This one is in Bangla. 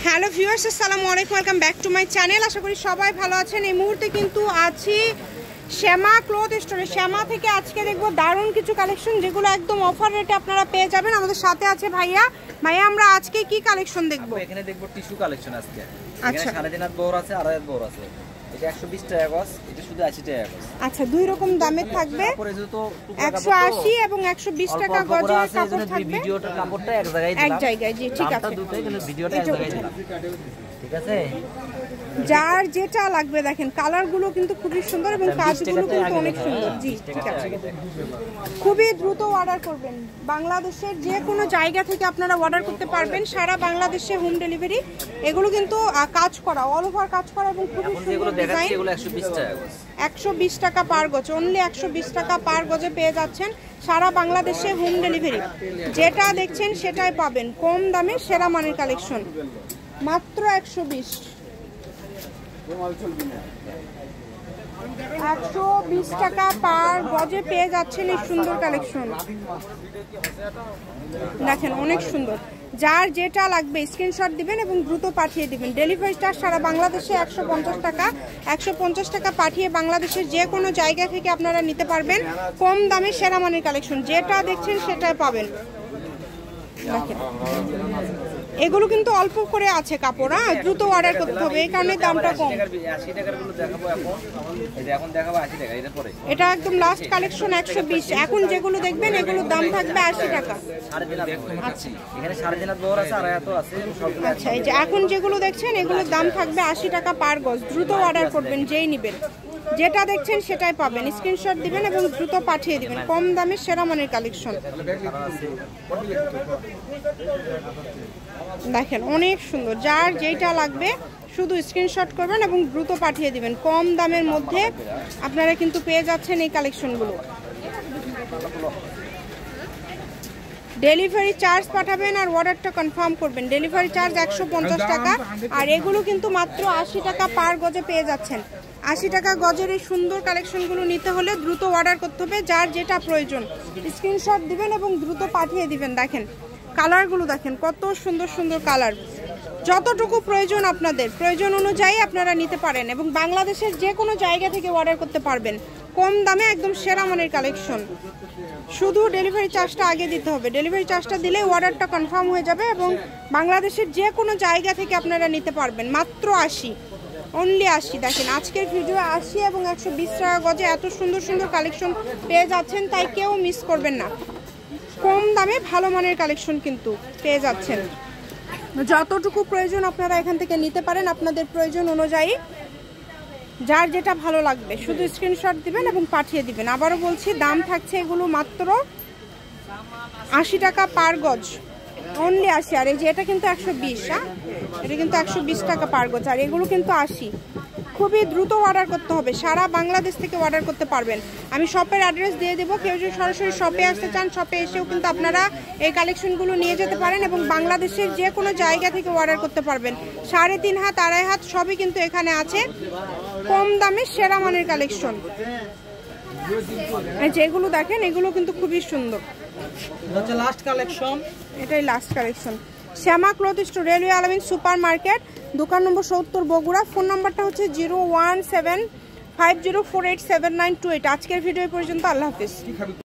হ্যালো ভিউয়ার্স, আসসালামু আলাইকুম, welcome back to my channel. আশা করি সবাই ভালো আছেন। এই মুহূর্তে কিন্তু আছি শ্যামা ক্লথ স্টোরে। শ্যামা থেকে আজকে দেখবো দারুণ কিছু কালেকশন, যেগুলো একদম অফার রেটে আপনারা পেয়ে যাবেন। আমাদের সাথে আছে ভাইয়া। ভাইয়া, আমরা আজকে কি কালেকশন দেখবো? এখানে দেখবো টিস্যু কালেকশন আজকে। এখানে 3.5 হাত বহর আছে, 2.5 হাত বহর আছে। এটা 120 টাকা গজ, এটা শুধু 80 টাকা গজ। আচ্ছা, দুই রকম দামে থাকবে। 180 এবং 120 টাকা গজের কাপড় থাকবে। ভিডিওটা কাপড়টা এক জায়গায় জি ঠিক আছে। দুটোই কিন্তু ভিডিওটা এক জায়গায় দিলাম, ঠিক আছে। যার যেটা লাগবে দেখেন, কালারগুলো কিন্তু খুবই সুন্দর এবং কাজগুলো কিন্তু অনেক সুন্দর। জি ঠিক আছে, খুবই দ্রুত অর্ডার করবেন। বাংলাদেশের যে কোনো জায়গা থেকে আপনারা অর্ডার করতে পারবেন, সারা বাংলাদেশে হোম ডেলিভারি। এগুলো কিন্তু কাজ করা, অল ওভার কাজ করা এবং খুবই সুন্দর ডিজাইন। এগুলো 120 টাকা গজ, 120 টাকা পার গজ, অনলি 120 টাকা পার গজে পেয়ে যাচ্ছেন সারা বাংলাদেশে হোম ডেলিভারি। যেটা দেখছেন সেটাই পাবেন, কম দামে সেরা মানের কালেকশন, মাত্র 120 টাকা পার গজে পেয়ে যাচ্ছেন এই সুন্দর কালেকশন। দেখেন অনেক সুন্দর। যার যেটা লাগবে স্ক্রিনশট দিবেন এবং দ্রুত পাঠিয়ে দিবেন। ডেলিভারি চার্জ সারা বাংলাদেশে 150 টাকা। 150 টাকা পাঠিয়ে বাংলাদেশের যে কোনো জায়গা থেকে আপনারা নিতে পারবেন কম দামে সেরা মানের কালেকশন। যেটা দেখছেন সেটাই পাবেন। দেখেন এগুলো কিন্তু অল্প করে আছে কাপড়, দ্রুত অর্ডার করতে হবে, এই কারণে দামটা কম। 80 টাকার গুলো দেখাবো এখন দেখাবো 80 টাকা। এটা পরে এটা একদম লাস্ট কালেকশন 120। এখন যেগুলো দেখবেন এগুলোর দাম থাকবে 80 টাকা। আচ্ছা, এখানে 3.5 হাত বহর আছে, 2.5 হাত আছে। আচ্ছা, এই যে এখন যেগুলো দেখছেন এগুলোর দাম থাকবে 80 টাকা পার গজ। দ্রুত অর্ডার করবেন, যেই নেবেন। যেটা দেখছেন সেটাই পাবেন, স্ক্রিনশট দিবেন এবং দ্রুত পাঠিয়ে দিবেন। কম দামে সেরা মানের কালেকশন। দেখেন অনেক সুন্দর। যার যেটা লাগবে শুধু স্ক্রিনশট করবেন এবং দ্রুত পাঠিয়ে দিবেন। কম দামের মধ্যে আপনারা কিন্তু পেয়ে যাচ্ছেন এই কালেকশনগুলো। ডেলিভারি চার্জ পাঠাবেন আর অর্ডারটা কনফার্ম করবেন। ডেলিভারি চার্জ 150 টাকা, আর এগুলো কিন্তু মাত্র 80 টাকা পার গজে পেয়ে যাচ্ছেন। 80 টাকা গজের এই সুন্দর কালেকশনগুলো নিতে হলে দ্রুত অর্ডার করতে হবে। যার যেটা প্রয়োজন স্ক্রিনশট দিবেন এবং দ্রুত পাঠিয়ে দিবেন। দেখেন কালারগুলো, দেখেন কত সুন্দর সুন্দর কালার। যতটুকু প্রয়োজন আপনাদের প্রয়োজন অনুযায়ী আপনারা নিতে পারেন এবং বাংলাদেশের যে কোনো জায়গা থেকে অর্ডার করতে পারবেন কম দামে, একদম সেরা মানের কালেকশন। শুধু ডেলিভারি চার্জটা আগে দিতে হবে। ডেলিভারি চার্জটা দিলে অর্ডারটা কনফার্ম হয়ে যাবে এবং বাংলাদেশের যে কোনো জায়গা থেকে আপনারা নিতে পারবেন। মাত্র 80, অনলি 80। দেখেন আজকের ভিডিও 80 এবং 120 টাকা গজে এত সুন্দর সুন্দর কালেকশন পেয়ে যাচ্ছেন, তাই কেউ মিস করবেন না। কম দামে ভালো মানের কালেকশন কিন্তু পেয়ে যাচ্ছেন। যতটুকু প্রয়োজন আপনারা এখান থেকে নিতে পারেন আপনাদের প্রয়োজন অনুযায়ী। যার যেটা ভালো লাগবে শুধু স্ক্রিনশট দিবেন এবং পাঠিয়ে দিবেন। আবারও বলছি, দাম থাকছে এগুলো মাত্র 80 টাকা পার গজ, অনলি 80। আর এই যে এটা কিন্তু 120, এটা কিন্তু 120 টাকা পার গজ, আর এগুলো কিন্তু 80। খুবই দ্রুত অর্ডার করতে হবে, সারা বাংলাদেশ থেকে অর্ডার করতে পারবেন। আমি শপের অ্যাড্রেস দিয়ে দেবো, কেউ যদি সরাসরি শপে আসতে চান শপে এসেও কিন্তু আপনারা এই কালেকশনগুলো নিয়ে যেতে পারেন এবং বাংলাদেশের যে কোনো জায়গা থেকে অর্ডার করতে পারবেন। 3.5 হাত 2.5 হাত সবই কিন্তু এখানে আছে, কম দামে সেরা মানের কালেকশন। যেগুলো দেখেন এগুলো কিন্তু খুবই সুন্দর। লাস্ট কালেকশন, এটাই লাস্ট কালেকশন। শ্যামা ক্লথ স্টোর, রেলওয়ে আলামিন সুপার মার্কেট, দোকান নম্বর 70, বগুড়া। ফোন নাম্বারটা হচ্ছে 01750487928। আজকের ভিডিও পর্যন্ত, আল্লাহ হাফিজ।